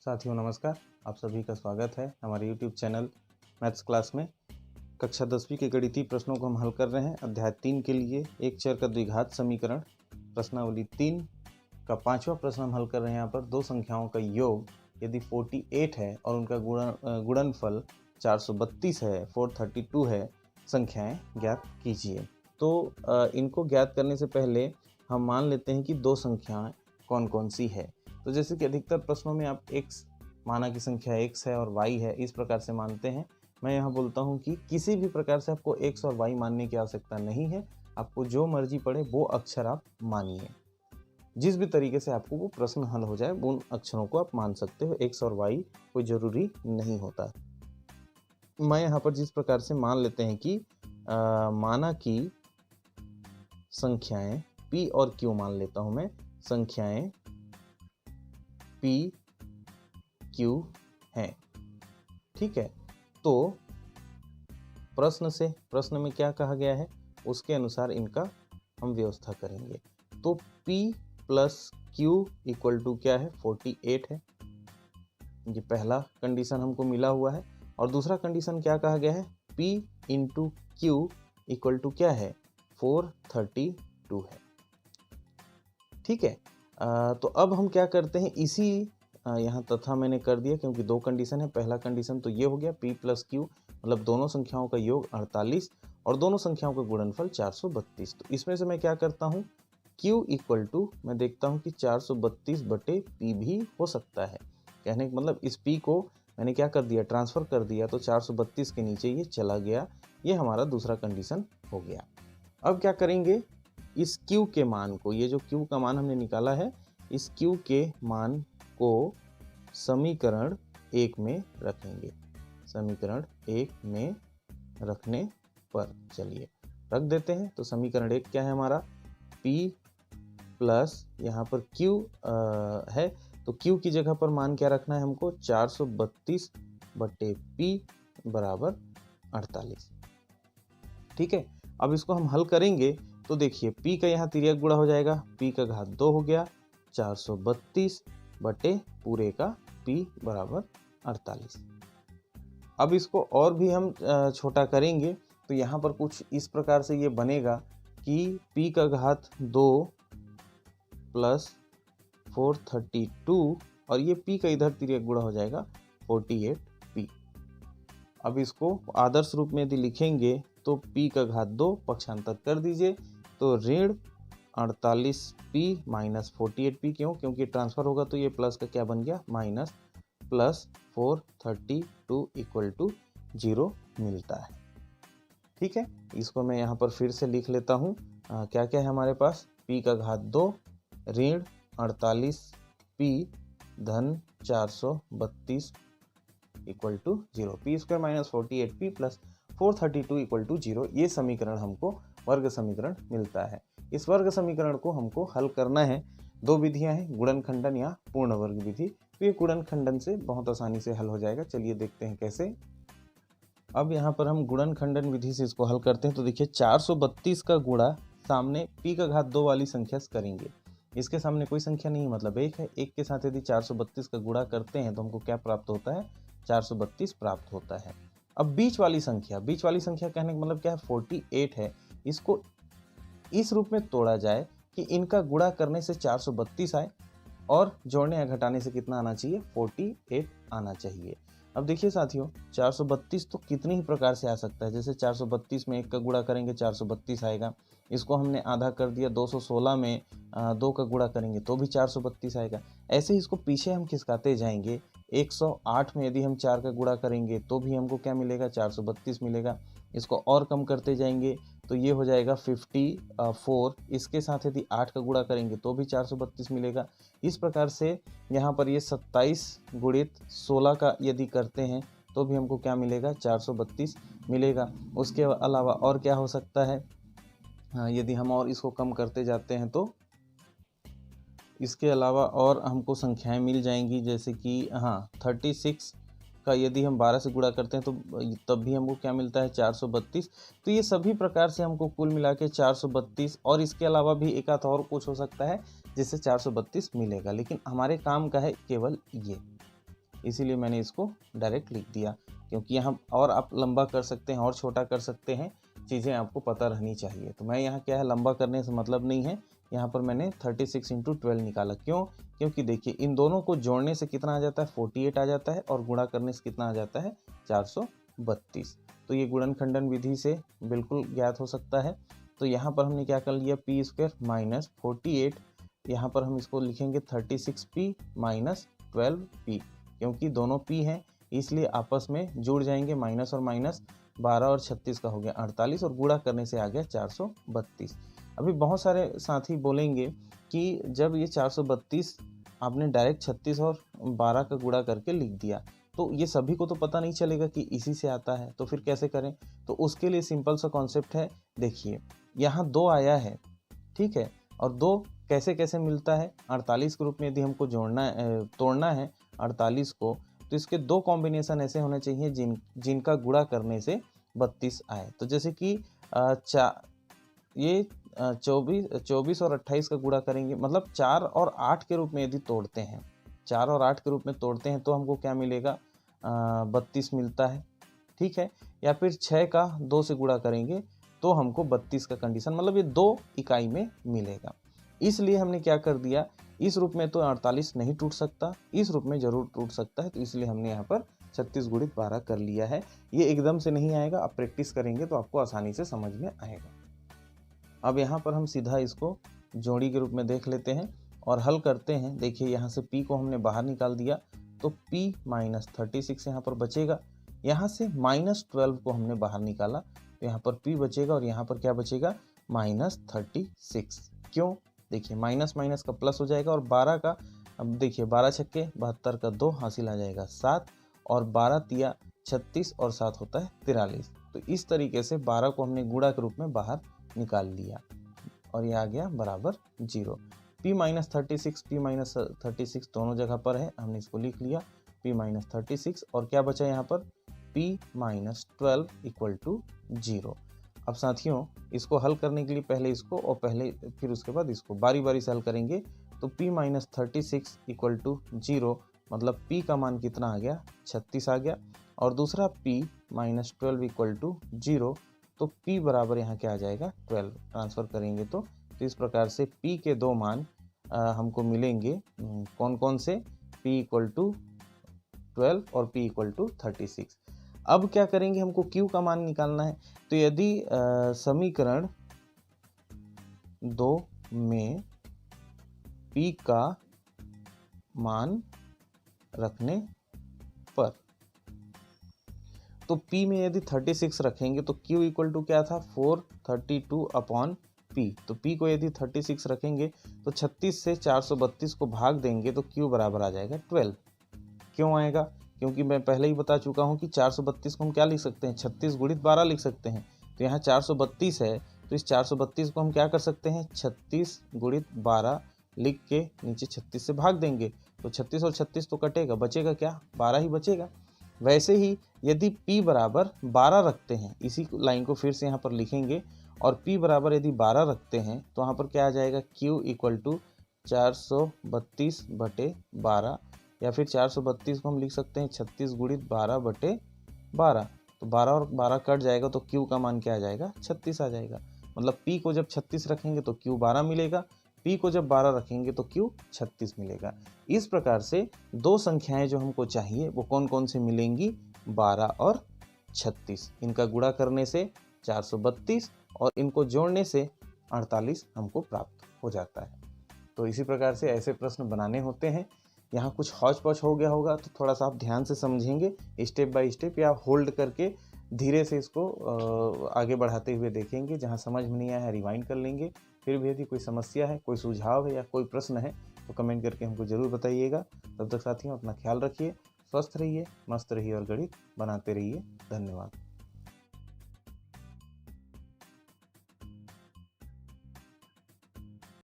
साथियों नमस्कार, आप सभी का स्वागत है हमारे YouTube चैनल मैथ्स क्लास में। कक्षा 10वीं के गणितीय प्रश्नों को हम हल कर रहे हैं। अध्याय 3 के लिए एक चर का द्विघात समीकरण प्रश्नावली 3 का 5वां प्रश्न हम हल कर रहे हैं। यहाँ पर दो संख्याओं का योग यदि 48 है और उनका गुणनफल 432 है, 432 है, संख्याएं ज्ञात कीजिए। तो इनको ज्ञात करने से पहले हम मान लेते हैं कि दो संख्याएं कौन कौन सी है। तो जैसे कि अधिकतर प्रश्नों में आप x माना की संख्या x है और y है, इस प्रकार से मानते हैं। मैं यहाँ बोलता हूँ कि किसी भी प्रकार से आपको x और y मानने की आवश्यकता नहीं है। आपको जो मर्जी पड़े वो अक्षर आप मानिए। जिस भी तरीके से आपको वो प्रश्न हल हो जाए उन अक्षरों को आप मान सकते हो। x और y कोई ज़रूरी नहीं होता। मैं यहाँ पर जिस प्रकार से मान लेते हैं कि माना की संख्याएं p और q मान लेता हूँ मैं। संख्याएं P, Q हैं, ठीक है। तो प्रश्न में क्या कहा गया है उसके अनुसार इनका हम व्यवस्था करेंगे। तो P plus Q equal to क्या है, 48 है। ये पहला कंडीशन हमको मिला हुआ है। और दूसरा कंडीशन क्या कहा गया है, P into Q equal to क्या है, 432 है, ठीक है। तो अब हम क्या करते हैं, इसी यहाँ तथा मैंने कर दिया क्योंकि दो कंडीशन है। पहला कंडीशन तो ये हो गया P प्लस Q मतलब दोनों संख्याओं का योग 48 और दोनों संख्याओं का गुणनफल 432। तो इसमें से मैं क्या करता हूँ, Q इक्वल टू मैं देखता हूँ कि 432 बटे P भी हो सकता है। कहने का मतलब इस P को मैंने क्या कर दिया, ट्रांसफ़र कर दिया, तो 432 के नीचे ये चला गया। ये हमारा दूसरा कंडीशन हो गया। अब क्या करेंगे, इस Q के मान को, ये जो Q का मान हमने निकाला है, इस Q के मान को समीकरण 1 में रखेंगे। समीकरण 1 में रखने पर चलिए रख देते हैं। तो समीकरण 1 क्या है हमारा, P प्लस यहाँ पर Q है, तो Q की जगह पर मान क्या रखना है हमको, 432 बटे P बराबर 48, ठीक है। अब इसको हम हल करेंगे तो देखिए P का यहाँ तिर्यक गुणा हो जाएगा, P का घात 2 हो गया, 432 बटे पूरे का P बराबर 48। अब इसको और भी हम छोटा करेंगे तो यहाँ पर कुछ इस प्रकार से ये बनेगा कि P का घात 2 प्लस 432 और ये P का इधर तिर्यक गुणा हो जाएगा 48P। अब इसको आदर्श रूप में यदि लिखेंगे तो P का घात 2 पक्षांतर कर दीजिए, तो ऋण 48P माइनस 48P। क्योंकि ट्रांसफ़र होगा तो ये प्लस का क्या बन गया, माइनस, प्लस 432 इक्वल टू 0 मिलता है, ठीक है। इसको मैं यहाँ पर फिर से लिख लेता हूँ। क्या क्या है हमारे पास, P का घात 2 ऋण 48P धन 432 equal to 0, P square minus 48P plus 432 equal to 0। ये समीकरण हमको वर्ग समीकरण मिलता है। इस वर्ग समीकरण को हमको हल करना है। दो विधियां हैं, गुणनखंडन या पूर्ण वर्ग विधि। तो ये गुणनखंडन से बहुत आसानी से हल हो जाएगा। चलिए देखते हैं कैसे। अब यहाँ पर हम गुणनखंडन विधि से इसको हल करते हैं। तो देखिए 432 का गुणा सामने P का घात 2 वाली संख्या से करेंगे। इसके सामने कोई संख्या नहीं मतलब 1 है। 1 के साथ यदि 432 का गुणा करते हैं तो हमको क्या प्राप्त होता है, 432 प्राप्त होता है। अब बीच वाली संख्या कहने का मतलब क्या है, 48 है। इसको इस रूप में तोड़ा जाए कि इनका गुणा करने से 432 आए और जोड़ने या घटाने से कितना आना चाहिए, 48 आना चाहिए। अब देखिए साथियों, 432 तो कितनी ही प्रकार से आ सकता है। जैसे 432 में 1 का गुणा करेंगे 432 आएगा। इसको हमने आधा कर दिया, 216 में 2 का गुणा करेंगे तो भी 432 आएगा। ऐसे ही इसको पीछे हम खिसकाते जाएंगे। 108 में यदि हम 4 का गुणा करेंगे तो भी हमको क्या मिलेगा, 432 मिलेगा। इसको और कम करते जाएंगे तो ये हो जाएगा 54। इसके साथ यदि 8 का गुणा करेंगे तो भी 432 मिलेगा। इस प्रकार से यहाँ पर ये 27 गुणित 16 का यदि करते हैं तो भी हमको क्या मिलेगा, 432 मिलेगा। उसके अलावा और क्या हो सकता है, यदि हम और इसको कम करते जाते हैं तो इसके अलावा और हमको संख्याएं मिल जाएंगी। जैसे कि 36 का यदि हम 12 से गुणा करते हैं तो तब भी हमको क्या मिलता है, 432। तो ये सभी प्रकार से हमको कुल मिला के 432 और इसके अलावा भी एक आध और कुछ हो सकता है जिससे 432 मिलेगा, लेकिन हमारे काम का है केवल ये। इसीलिए मैंने इसको डायरेक्ट लिख दिया, क्योंकि यहाँ और आप लंबा कर सकते हैं और छोटा कर सकते हैं, चीज़ें आपको पता रहनी चाहिए। तो मैं यहाँ क्या है, लंबा करने से मतलब नहीं है, यहाँ पर मैंने 36 × 12 निकाला। क्यों? क्योंकि देखिए इन दोनों को जोड़ने से कितना आ जाता है, 48 आ जाता है, और गुणा करने से कितना आ जाता है, 432। तो ये गुणनखंडन विधि से बिल्कुल ज्ञात हो सकता है। तो यहाँ पर हमने क्या कर लिया, पी स्क्वायर माइनस 48, यहाँ पर हम इसको लिखेंगे 36p माइनस 12p, क्योंकि दोनों p हैं इसलिए आपस में जुड़ जाएंगे, माइनस और माइनस 12 और 36 का हो गया 48, और गुणा करने से आ गया 432। अभी बहुत सारे साथी बोलेंगे कि जब ये 432 आपने डायरेक्ट 36 और 12 का गुणा करके लिख दिया, तो ये सभी को तो पता नहीं चलेगा कि इसी से आता है, तो फिर कैसे करें? तो उसके लिए सिंपल सा कॉन्सेप्ट है। देखिए यहाँ 2 आया है, ठीक है, और 2 कैसे कैसे मिलता है, 48 के रूप में यदि हमको तोड़ना है 48 को, तो इसके 2 कॉम्बिनेशन ऐसे होने चाहिए जिनका गुणा करने से 32 आए। तो जैसे कि ये 24 और 28 का गुणा करेंगे, मतलब 4 और 8 के रूप में यदि तोड़ते हैं, 4 और 8 के रूप में तोड़ते हैं तो हमको क्या मिलेगा, 32 मिलता है, ठीक है। या फिर 6 का 2 से गुणा करेंगे तो हमको 32 का कंडीशन, मतलब ये 2 इकाई में मिलेगा। इसलिए हमने क्या कर दिया, इस रूप में तो 48 नहीं टूट सकता, इस रूप में जरूर टूट सकता है, तो इसलिए हमने यहाँ पर 36 × 12 कर लिया है। ये एकदम से नहीं आएगा, आप प्रैक्टिस करेंगे तो आपको आसानी से समझ में आएगा। अब यहाँ पर हम सीधा इसको जोड़ी के रूप में देख लेते हैं और हल करते हैं। देखिए यहाँ से p को हमने बाहर निकाल दिया, तो p माइनस 36 यहाँ पर बचेगा। यहाँ से माइनस 12 को हमने बाहर निकाला, तो यहाँ पर p बचेगा, और यहाँ पर क्या बचेगा, माइनस 36। क्यों? देखिए माइनस माइनस का प्लस हो जाएगा, और 12 का, अब देखिए 12 छक्के 72 का 2 हासिल आ जाएगा 7, और 12 तिया 36 और 7 होता है 43। तो इस तरीके से 12 को हमने गुणा के रूप में बाहर निकाल लिया, और ये आ गया बराबर 0। p माइनस 36 p माइनस 36 दोनों जगह पर है, हमने इसको लिख लिया p माइनस 36, और क्या बचा यहाँ पर, p माइनस 12 इक्वल टू 0। अब साथियों इसको हल करने के लिए पहले इसको और फिर उसके बाद इसको बारी बारी से हल करेंगे। तो p माइनस 36 इक्वल टू 0, मतलब p का मान कितना आ गया, 36 आ गया, और दूसरा p माइनस 12 इक्वल टू 0, तो p बराबर यहाँ क्या आ जाएगा, 12। ट्रांसफर करेंगे तो इस प्रकार से p के 2 मान हमको मिलेंगे। कौन कौन से, p इक्वल टू 12 और p इक्वल टू 36। अब क्या करेंगे, हमको q का मान निकालना है। तो यदि समीकरण 2 में p का मान रखने पर, तो p में यदि 36 रखेंगे तो q इक्वल टू क्या था, 432 अपॉन p। तो p को यदि 36 रखेंगे तो 36 से 432 को भाग देंगे तो q बराबर आ जाएगा 12। क्यों आएगा? क्योंकि मैं पहले ही बता चुका हूं कि 432 को हम क्या लिख सकते हैं, 36 × 12 लिख सकते हैं। तो यहाँ 432 है, तो इस 432 को हम क्या कर सकते हैं, 36 × 12 लिख के नीचे 36 से भाग देंगे, तो 36 और 36 तो कटेगा, बचेगा क्या, 12 ही बचेगा। वैसे ही यदि p बराबर 12 रखते हैं, इसी लाइन को फिर से यहाँ पर लिखेंगे, और p बराबर यदि 12 रखते हैं तो यहाँ पर क्या आ जाएगा, q इक्वल टू 432/12, या फिर 432 को हम लिख सकते हैं 36 × 12/12। तो 12 और 12 कट जाएगा तो q का मान क्या आ जाएगा, 36 आ जाएगा। मतलब p को जब 36 रखेंगे तो q 12 मिलेगा, p को जब 12 रखेंगे तो q 36 मिलेगा। इस प्रकार से 2 संख्याएं जो हमको चाहिए वो कौन कौन से मिलेंगी, 12 और 36। इनका गुणा करने से 432 और इनको जोड़ने से 48 हमको प्राप्त हो जाता है। तो इसी प्रकार से ऐसे प्रश्न बनाने होते हैं। यहाँ कुछ हौच पौच हो गया होगा तो थोड़ा सा आप ध्यान से समझेंगे, स्टेप बाय स्टेप, या होल्ड करके धीरे से इसको आगे बढ़ाते हुए देखेंगे। जहाँ समझ में नहीं आया है रिवाइंड कर लेंगे। फिर भी यदि कोई समस्या है, कोई सुझाव है या कोई प्रश्न है तो कमेंट करके हमको ज़रूर बताइएगा। तब तक साथियों अपना ख्याल रखिए, स्वस्थ रहिए, मस्त रहिए और गणित बनाते रहिए। धन्यवाद।